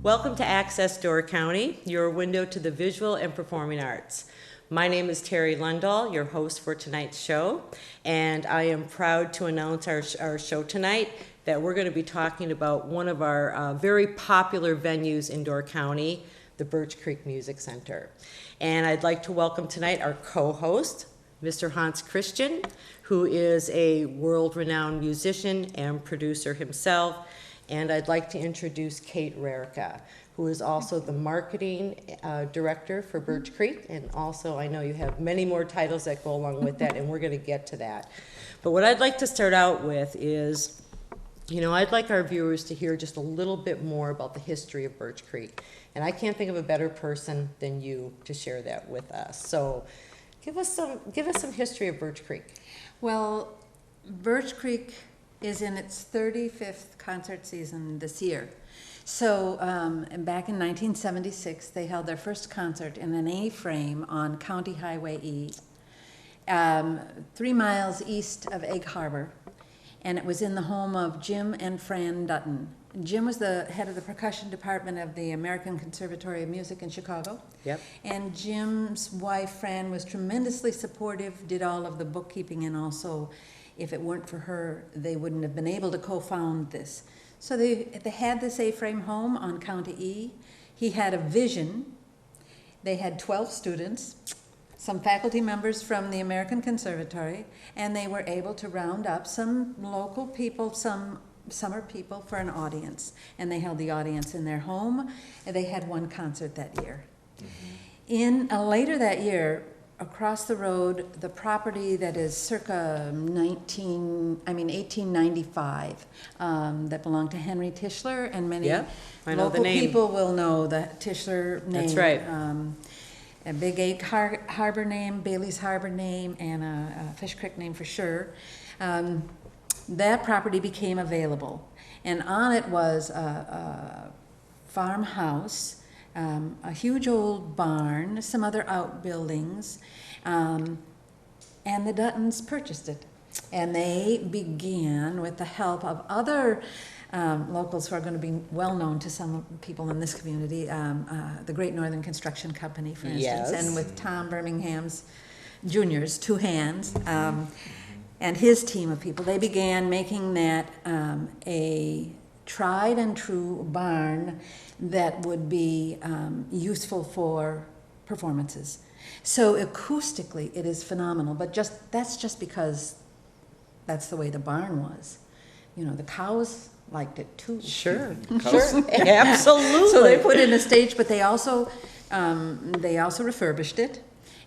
Welcome to Access Door County, your window to the visual and performing arts. My name is Terry Lundahl, your host for tonight's show, and I am proud to announce our show tonight that we're going to be talking about one of our very popular venues in Door County, the Birch Creek Music Center. And I'd like to welcome tonight our co-host, Mr. Hans Christian, who is a world-renowned musician and producer himself. And I'd like to introduce Kate Rarica, who is also the marketing director for Birch Creek. And also, I know you have many more titles that go along with that, and we're going to get to that. But what I'd like to start out with is, I'd like our viewers to hear just a little bit more about the history of Birch Creek. And I can't think of a better person than you to share that with us. So give us some history of Birch Creek. Well, Birch Creek is in its 35th concert season this year. So back in 1976, they held their first concert in an A-frame on County Highway E, 3 miles east of Egg Harbor. And it was in the home of Jim and Fran Dutton. Jim was the head of the percussion department of the American Conservatory of Music in Chicago. Yep. And Jim's wife, Fran, was tremendously supportive, did all of the bookkeeping, and also, if it weren't for her, they wouldn't have been able to co-found this. So they had this A-frame home on County E. He had a vision. They had 12 students, some faculty members from the American Conservatory, and they were able to round up some local people, some summer people for an audience. And they held the audience in their home, and they had one concert that year. Mm-hmm. Later that year, across the road, the property that is circa 1895, that belonged to Henry Tischler, and many local people will know the Tischler name. That's right. A Big Egg Harbor name, Bailey's Harbor name, and a Fish Creek name for sure. That property became available, and on it was a farmhouse, a huge old barn, some other outbuildings, and the Duttons purchased it. And they began, with the help of other locals who are going to be well known to some people in this community, the Great Northern Construction Company, for instance, and with Tom Birmingham's Jr.'s two hands, and his team of people, they began making that a tried and true barn that would be useful for performances. So acoustically, it is phenomenal, but that's just because that's the way the barn was. The cows liked it too. Sure, absolutely. So they put in a stage, but they also refurbished it.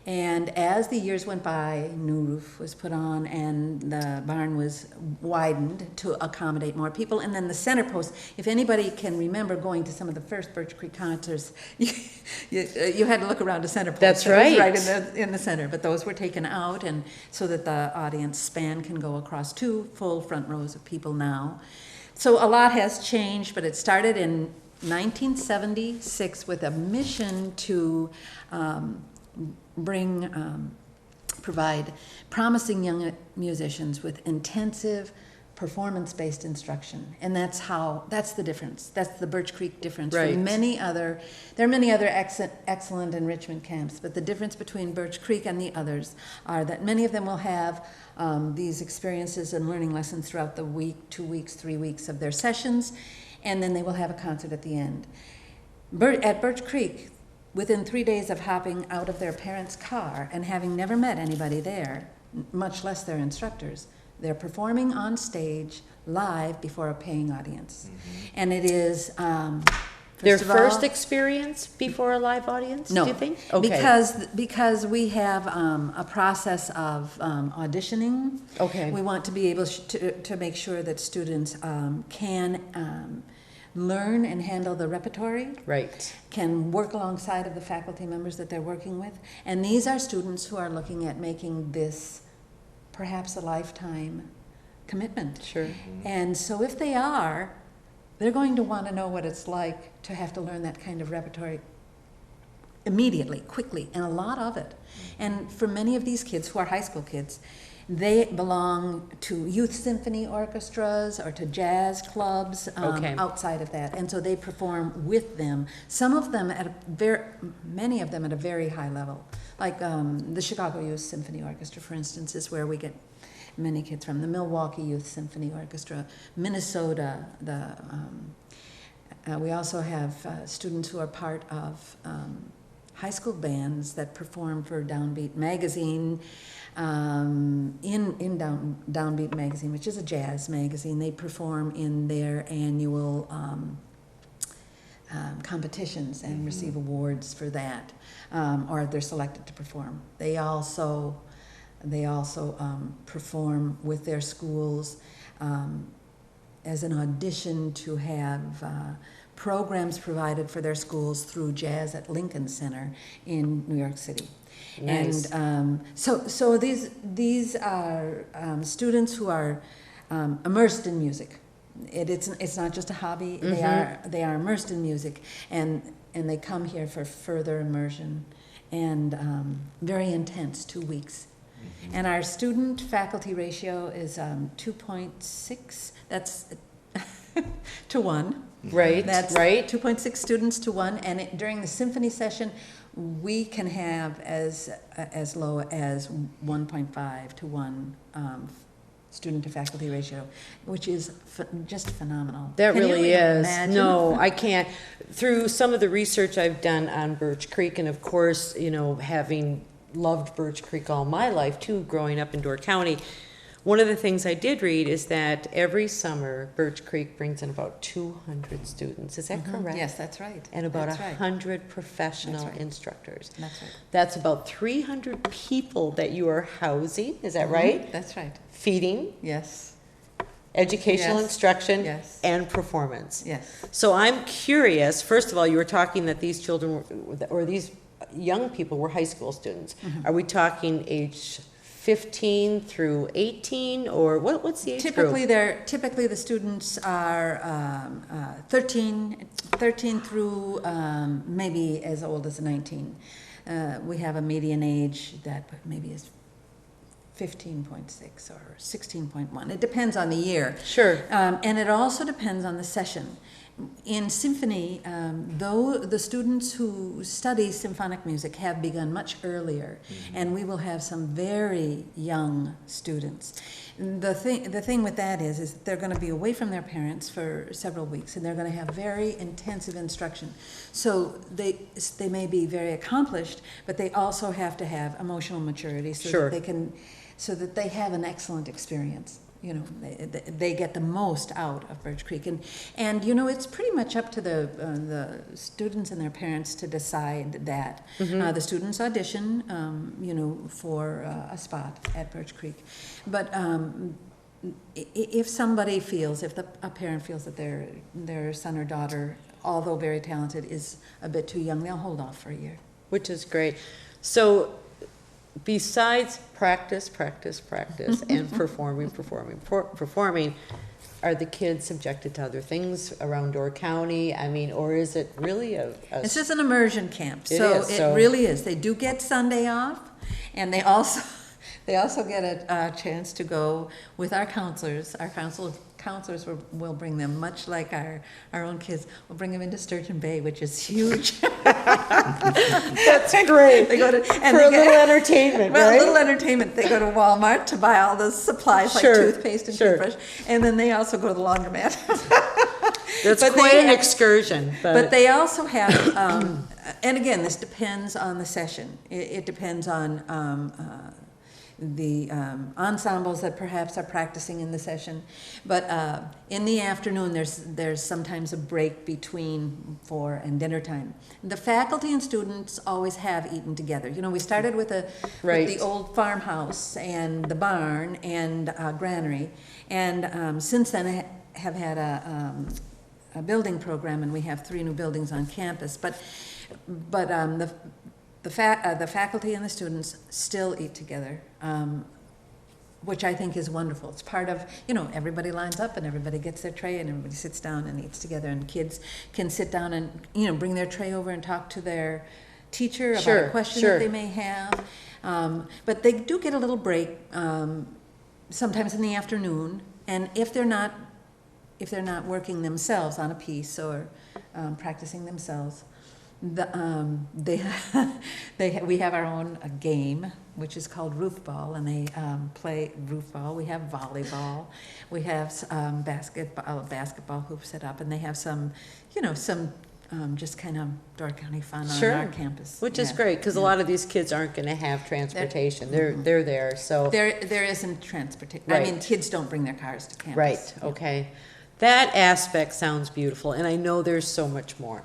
And as the years went by, new roof was put on, and the barn was widened to accommodate more people. And then the center post, if anybody can remember going to some of the first Birch Creek concerts, you had to look around the center post. That's right. Right in the center. But those were taken out, and so that the audience span can go across 2 full front rows of people now. So a lot has changed, but it started in 1976 with a mission to provide promising young musicians with intensive performance-based instruction. And that's the difference. That's the Birch Creek difference. Right. There are many other excellent enrichment camps, but the difference between Birch Creek and the others are that many of them will have these experiences and learning lessons throughout the week, 2 weeks, 3 weeks of their sessions, and then they will have a concert at the end. At Birch Creek, within 3 days of hopping out of their parents' car and having never met anybody there, much less their instructors, they're performing on stage live before a paying audience. Mm-hmm. And it is their first experience before a live audience, no, do you think? Okay. Because we have a process of auditioning. Okay. We want to be able to make sure that students can learn and handle the repertory, right, can work alongside of the faculty members that they're working with. And these are students who are looking at making this perhaps a lifetime commitment. Sure. And so if they are, they're going to want to know what it's like to have to learn that kind of repertory immediately, quickly, and a lot of it. And for many of these kids who are high school kids, They belong to youth symphony orchestras or to jazz clubs Okay. outside of that, and so they perform with them. Some of them many of them at a very high level, like the Chicago Youth Symphony Orchestra, for instance, is where we get many kids from. The Milwaukee Youth Symphony Orchestra, Minnesota. We also have students who are part of high school bands that perform for Downbeat Magazine. Downbeat Magazine, which is a jazz magazine, they perform in their annual competitions and receive awards for that, or they're selected to perform. They also perform with their schools as an audition to have programs provided for their schools through Jazz at Lincoln Center in New York City. Nice. And so these are students who are immersed in music. It's not just a hobby. They are immersed in music, and they come here for further immersion, and very intense 2 weeks. And our student faculty ratio is 2.6. That's to 1. Right. That's right. 2.6 students to 1, and during the symphony session, we can have as low as 1.5 to 1 student to faculty ratio, which is just phenomenal. That Can you really is. imagine? No, I can't. Through some of the research I've done on Birch Creek, and of course, having loved Birch Creek all my life too, growing up in Door County, one of the things I did read is that every summer Birch Creek brings in about 200 students. Is that correct? Yes, that's right. And about That's right. 100 professional That's right. instructors. That's right. That's about 300 people that you are housing. Is that right? That's right. Feeding, Yes. educational Yes. instruction, Yes. and performance. Yes. So I'm curious, first of all, you were talking that these children or these young people were high school students. Mm-hmm. Are we talking age 15 through 18, or what's the age Typically, group? typically the students are 13 through maybe as old as 19. We have a median age that maybe is 15.6 or 16.1. It depends on the year. Sure. And it also depends on the session. In symphony, though the students who study symphonic music have begun much earlier, and we will have some very young students. The thing with that is they're going to be away from their parents for several weeks, and they're going to have very intensive instruction. So they may be very accomplished, but they also have to have emotional maturity so that they have an excellent experience. They get the most out of Birch Creek, and it's pretty much up to the students and their parents to decide that. The students audition, for a spot at Birch Creek, but if a parent feels that their son or daughter, although very talented, is a bit too young, they'll hold off for a year. Which is great. So besides practice, and performing, are the kids subjected to other things around Door County? I mean, or is it really This is an immersion camp, It so is, it really is. They do get Sunday off, and they also get a chance to go with our counselors. Our counselors will bring them, much like our own kids, will bring them into Sturgeon Bay, which is huge. That's great. They go to For a little entertainment, Well, right? a little entertainment. They go to Walmart to buy all the supplies like Sure, toothpaste and sure. toothbrush, and then they also go to the laundromat. That's But quite they an have- excursion. But they also have, and again, this depends on the session. It depends on the ensembles that perhaps are practicing in the session. But in the afternoon, there's sometimes a break between 4 and dinner time. The faculty and students always have eaten together. We started with Right. the old farmhouse and the barn and granary, and since then have had a building program, and we have 3 new buildings on campus. But the faculty and the students still eat together, which I think is wonderful. It's part of, everybody lines up and everybody gets their tray and everybody sits down and eats together, and kids can sit down and, bring their tray over and talk to their teacher about a question that they may have. But they do get a little break sometimes in the afternoon, and if they're not working themselves on a piece or practicing themselves, we have our own game, which is called roof ball, and they play roof ball. We have volleyball, we have basketball hoops set up, and they have some just kind of Door County fun on our campus. Which is great, because a lot of these kids aren't going to have transportation. They're there, so. There isn't transportation. Right. I mean, kids don't bring their cars to campus. Right, okay. That aspect sounds beautiful, and I know there's so much more.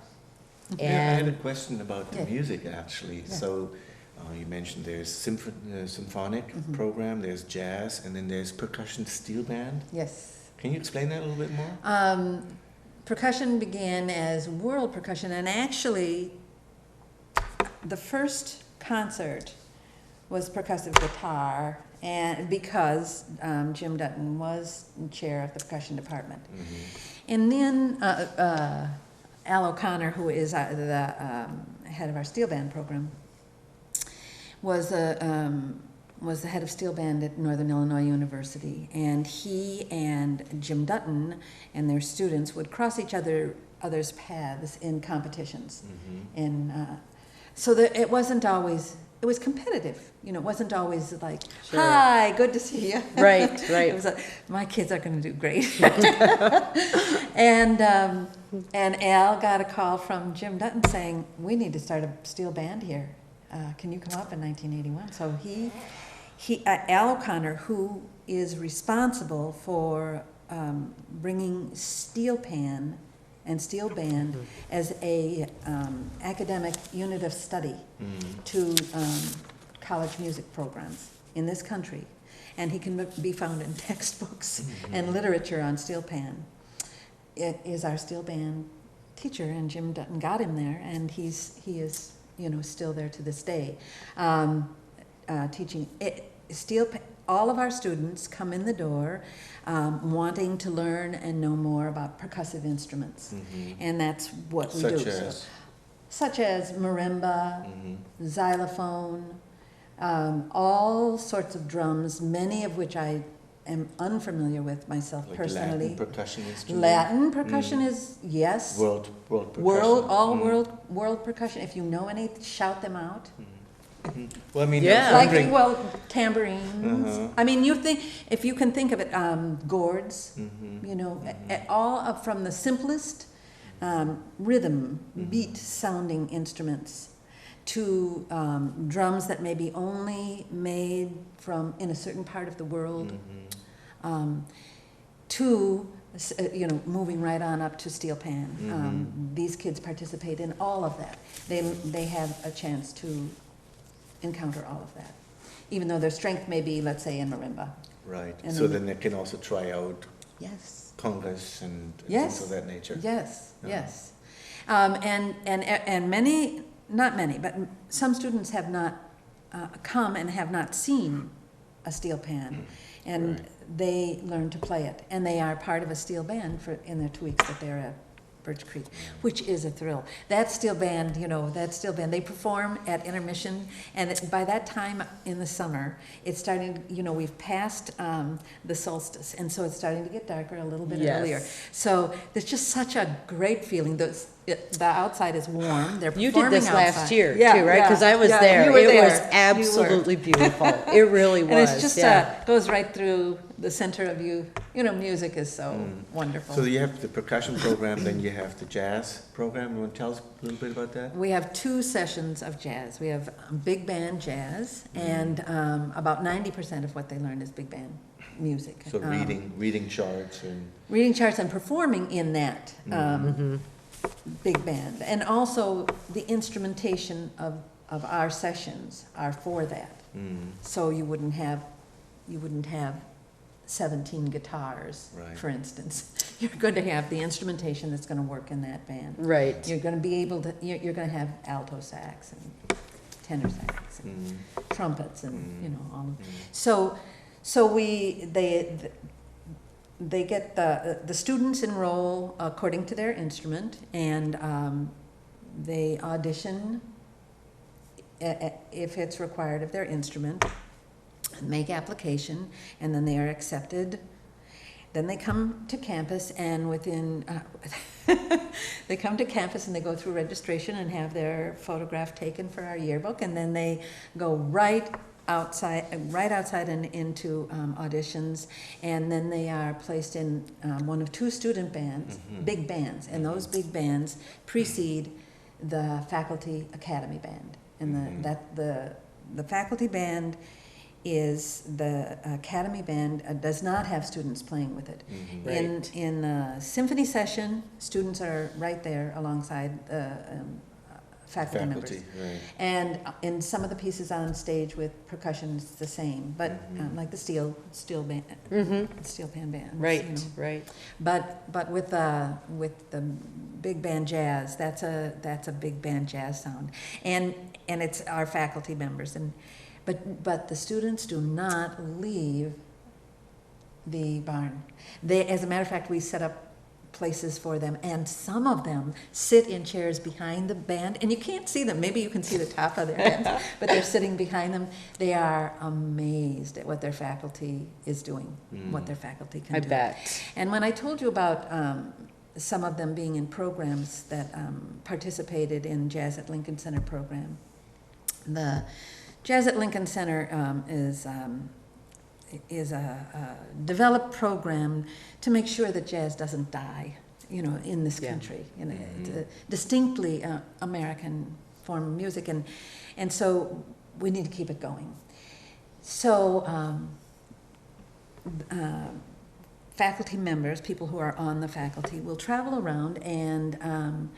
Yeah, I had a And, question about the music, actually. Yeah. So you mentioned there's symphonic program, there's jazz, and then there's percussion steel band. Yes. Can you explain that a little bit more? Percussion began as world percussion, and actually, the first concert was percussive guitar, and because Jim Dutton was chair of the percussion department. And then Al O'Connor, who is the head of our steel band program, was the head of steel band at Northern Illinois University, and he and Jim Dutton and their students would cross each other's paths in competitions, and so that it wasn't always. It was competitive, it wasn't always like, Sure. "Hi, good to see you." Right. It was like, my kids are going to do great. And Al got a call from Jim Dutton saying, "We need to start a steel band here. Can you come up in 1981?" So Al O'Connor, who is responsible for bringing steel pan and steel band as a academic unit of study to college music programs in this country, and he can be found in textbooks and literature on steel pan. It is our steel band teacher, and Jim Dutton got him there, and he is still there to this day, teaching all of our students come in the door wanting to learn and know more about percussive instruments, and that's what we do. Such as marimba, xylophone, all sorts of drums, many of which I am unfamiliar with myself, like personally. Latin percussion instrument. Latin percussion is, yes. World percussion. World percussion. If you know any, shout them out. Well, I mean, yeah. Tambourines. I mean, if you can think of it, gourds, all up from the simplest rhythm, beat sounding instruments to drums that may be only made in a certain part of the world, to moving right on up to steel pan. These kids participate in all of that. They have a chance to encounter all of that, even though their strength may be, let's say, in marimba. Right. So then they can also try out yes, congas and yes, things of that nature. Yes, yes. And many, not many, but some students have not come and have not seen a steel pan, and they learn to play it, and they are part of a steel band in their 2 weeks that they're at Birch Creek, which is a thrill. That steel band, they perform at intermission, and by that time in the summer, it's starting, we've passed the solstice, and so it's starting to get darker a little bit earlier. So there's just such a great feeling. The outside is warm. They're you performing did this outside. last year, too, right? Because I was there. You were it there. was absolutely beautiful. It really was. And it's just goes right through the center of you. Music is so wonderful. So you have the percussion program, then you have the jazz program. You want to tell us a little bit about that? We have 2 sessions of jazz. We have big band jazz, and about 90% of what they learn is big band music. So reading charts and reading charts and performing in that big band, and also the instrumentation of our sessions are for that. So you wouldn't have 17 guitars, for instance. You're going to have the instrumentation that's going to work in that band. Right. You're going to be able to. You're going to have alto sax and tenor sax and trumpets and all of. So they get the students enroll according to their instrument, and they audition if it's required of their instrument, make application, and then they are accepted. Then they come to campus, and within, they come to campus and they go through registration and have their photograph taken for our yearbook, and then they go right outside and into auditions, and then they are placed in one of two student bands, big bands, and those big bands precede the faculty academy band, and the faculty band is the academy band does not have students playing with it. Right. In symphony session, students are right there alongside faculty members. Right. And in some of the pieces on stage with percussion, it's the same, but like the steel band, steel pan bands. Right, you know. right. But with the big band jazz, that's a big band jazz sound, and it's our faculty members, but the students do not leave the barn. As a matter of fact, we set up places for them, and some of them sit in chairs behind the band, and you can't see them. Maybe you can see the top of their heads, but they're sitting behind them. They are amazed at what their faculty is doing, what their faculty can do. I bet. And when I told you about some of them being in programs that participated in Jazz at Lincoln Center program, the Jazz at Lincoln Center is a developed program to make sure that jazz doesn't die, in this country. It's a distinctly American form of music, and so we need to keep it going. So faculty members, people who are on the faculty, will travel around and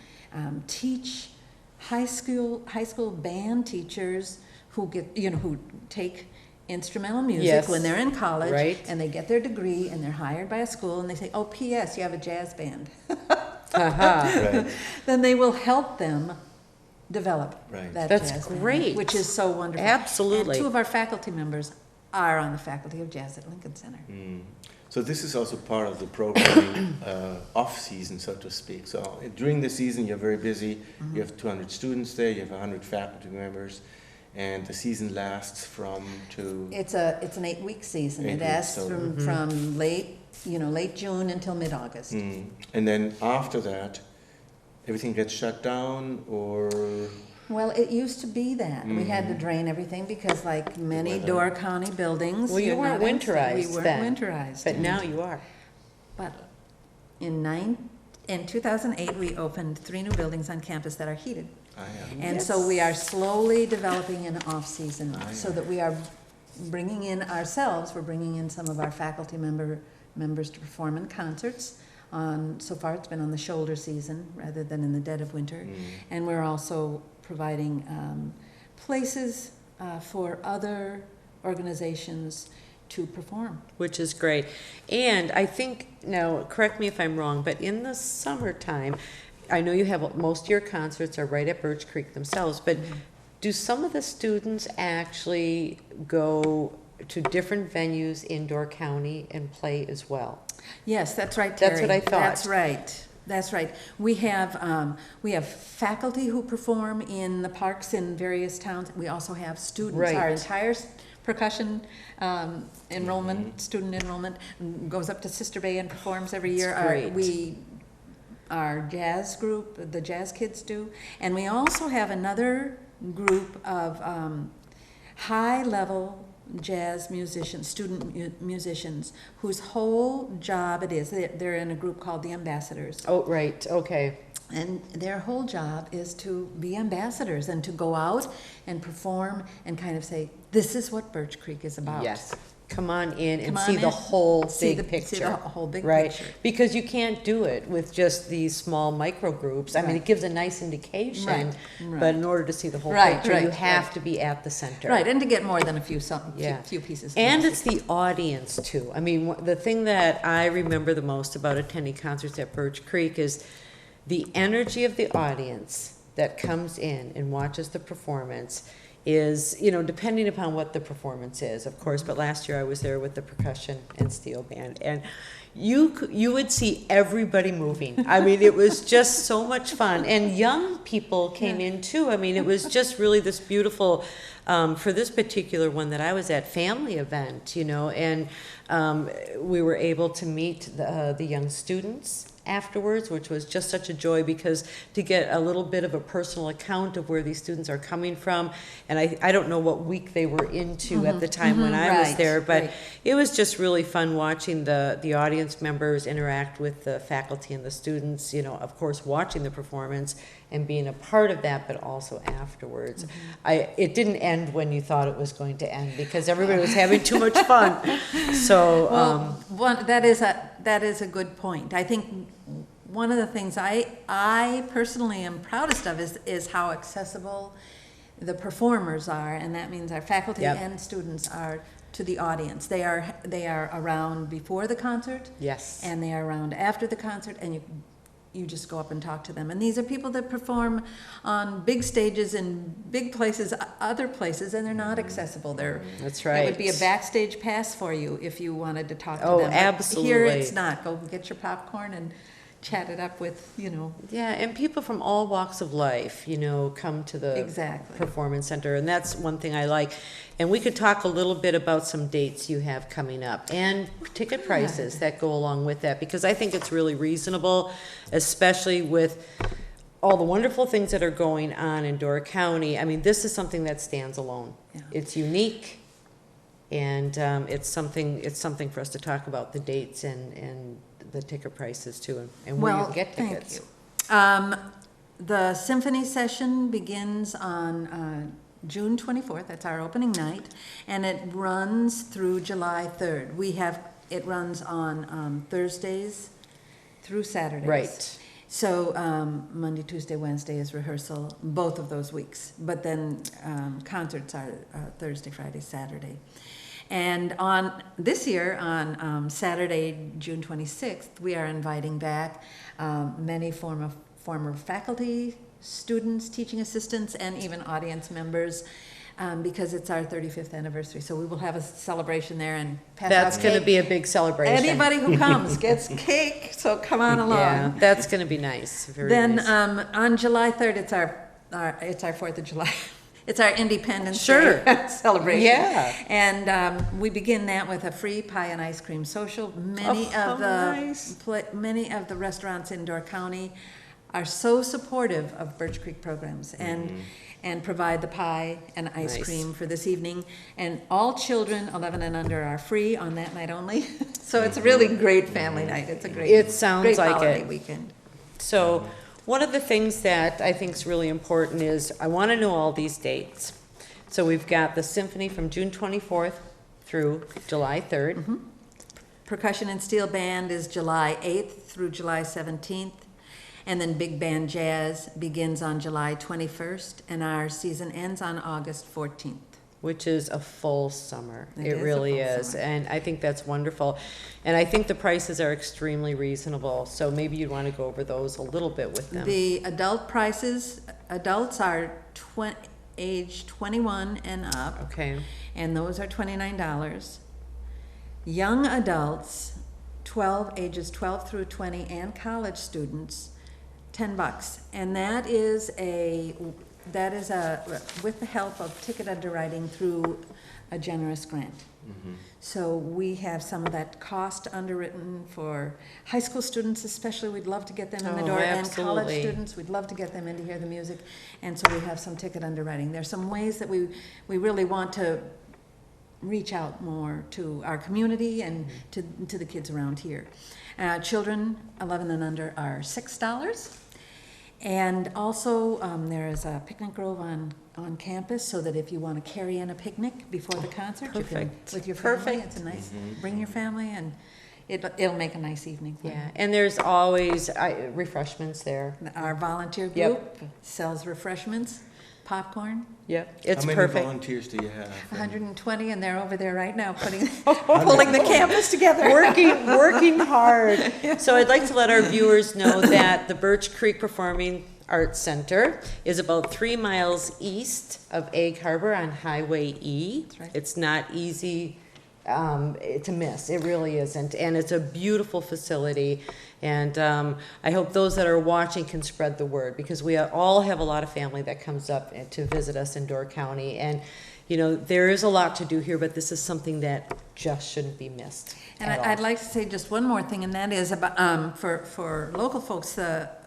teach high school band teachers who take instrumental music Yes. when they're in college, Right. and they get their degree and they're hired by a school, and they say, "Oh, P.S. you have a jazz band." Aha. Right. Then they will help them develop Right. that That's jazz band, great. which is so wonderful. Absolutely. And two of our faculty members are on the faculty of jazz at Lincoln Center. So this is also part of the programming off season, so to speak. So during the season, you're very busy. You have 200 students there. You have 100 faculty members, and the season lasts from to. It's an 8-week season. 8 It weeks, lasts so- from late June until mid-August. And then after that, everything gets shut down, or Well, it used to be that. We had to drain everything because, like many weather. Door County buildings, Well, you you're weren't not in- winterized We weren't then. winterized. But now you are. But in 2008, we opened 3 new buildings on campus that are heated. And so we are slowly developing an off-season so that we are bringing in some of our faculty members to perform in concerts. So far, it's been on the shoulder season rather than in the dead of winter. And we're also providing places for other organizations to perform. Which is great. And I think, now, correct me if I'm wrong, but in the summertime, I know you have, most of your concerts are right at Birch Creek themselves, but do some of the students actually go to different venues in Door County and play as well? Yes, that's right, Terry. That's what I thought. That's right. That's right. We have faculty who perform in the parks in various towns. We also have students. Right. Our entire percussion student enrollment goes up to Sister Bay and performs every year. great. Our jazz group, the jazz kids do, and we also have another group of high-level jazz musicians, student musicians, whose whole job it is, they're in a group called the Ambassadors. Oh, right, okay. And their whole job is to be ambassadors and to go out and perform and kind of say, this is what Birch Creek is about. Yes. Come on in and Come on see the in, whole see big the- picture. see the whole big right? picture. Because you can't do it with just these small micro groups. I mean, Right. it gives a nice indication, Right, but in order to see the whole Right, picture, you right, have right. to be at the center. Right, and to get more than a few Yeah. few pieces. of And music. it's the audience too. I mean, the thing that I remember the most about attending concerts at Birch Creek is the energy of the audience that comes in and watches the performance is, depending upon what the performance is, of course, but last year I was there with the percussion and steel band, and you would see everybody moving. I mean, it was just so much fun, and young people came in too. I mean, it was just really this beautiful, for this particular one that I was at, family event, you know, and we were able to meet the young students afterwards, which was just such a joy, because to get a little bit of a personal account of where these students are coming from, and I don't know what week they were into at the time when I was Right, there, but right. it was just really fun watching the audience members interact with the faculty and the students, you know, of course, watching the performance and being a part of that, but also afterwards. It didn't end when you thought it was going to end, because everybody was having too much fun. So, Well, that is a good point. I think one of the things I personally am proudest of is how accessible the performers are, and that means our faculty Yep. and students are to the audience. They are around before the concert, yes. and they are around after the concert, and you just go up and talk to them. And these are people that perform on big stages in big places, other places, and they're not accessible. That's It right. would be a backstage pass for you if you wanted to talk to Oh, them. But absolutely. Here it's not. Go get your popcorn and chat it up with, Yeah, and people from all walks of life, you know, come to the Exactly. Performance Center, and that's one thing I like. And we could talk a little bit about some dates you have coming up and ticket prices that go along with that, because I think it's really reasonable, especially with all the wonderful things that are going on in Door County. I mean, this is something that stands alone. Yeah. It's unique, and it's something for us to talk about, the dates and the ticket prices too, and where you can get tickets. Thank you. The symphony session begins on June 24th. That's our opening night, and it runs through July 3rd. It runs on Thursdays through Saturdays. Right. So Monday, Tuesday, Wednesday is rehearsal, both of those weeks. But then concerts are Thursday, Friday, Saturday. And on this year, on Saturday, June 26th, we are inviting back many former faculty, students, teaching assistants, and even audience members, because it's our 35th anniversary. So we will have a celebration there and pass That's out going to cake. be a big celebration. Anybody who comes gets cake, so come on along. Yeah, that's going to be nice. Very Then nice. on July 3rd, it's our 4th of July. It's our Independence Sure. Day celebration. Yeah. And we begin that with a free pie and ice cream social. Many how of nice. many of the restaurants in Door County are so supportive of Birch Creek programs and provide the pie and ice Nice. cream for this evening. And all children 11 and under are free on that night only. So it's a really great family night. It's a great, It sounds great like holiday it. weekend. So one of the things that I think is really important is I want to know all these dates. So we've got the symphony from June 24th through July 3rd. Percussion and steel band is July 8th through July 17th. And then big band jazz begins on July 21st, and our season ends on August 14th. Which is a full summer. It It is a really full is. summer. And I think that's wonderful. And I think the prices are extremely reasonable. So maybe you'd want to go over those a little bit with them. The adult prices, adults are age 21 and up, Okay. and those are $29. Young adults, ages 12 through 20, and college students, $10. And that is with the help of ticket underwriting through a generous grant. So we have some of that cost underwritten for high school students especially. We'd love to get them in the Oh, door. And college absolutely. students, we'd love to get them in to hear the music. And so we have some ticket underwriting. There's some ways that we really want to reach out more to our community and to the kids around here. Children 11 and under are $6. And also, there is a picnic grove on campus, so that if you want to carry in a picnic before the concert, you can, Perfect. with your family. Perfect. It's a nice, bring your family, and it'll make a nice evening for Yeah. And there's always refreshments there. you. Our volunteer Yep. group sells refreshments, popcorn, Yep. It's How many perfect. volunteers do you have? 120, and they're over there right now pulling the campus together. working hard. So I'd like to let our viewers know that the Birch Creek Performing Arts Center is about 3 miles east of Egg Harbor on Highway E. That's right. It's not easy to miss. It really isn't. And it's a beautiful facility. And I hope those that are watching can spread the word, because we all have a lot of family that comes up to visit us in Door County. And, you know, there is a lot to do here, but this is something that just shouldn't be missed. And I'd like to say just one more thing, and that is about, for local folks,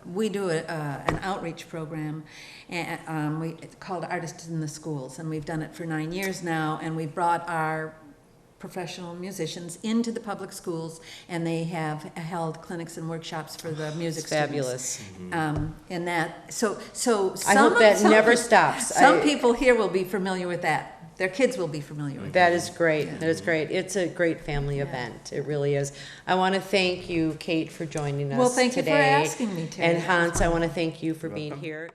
we do an outreach program, and it's called Artists in the Schools, and we've done it for 9 years now, and we brought our professional musicians into the public schools, and they have held clinics and workshops for the music Fabulous. students. And that, so I hope that never stops. Some people here will be familiar with that. Their kids will be familiar with That is great. That is great. It's a great family event. It really is. I want to thank you, Kate, for joining us today. Well, thank you for asking me, Terry. And Hans, I want to thank you for being here.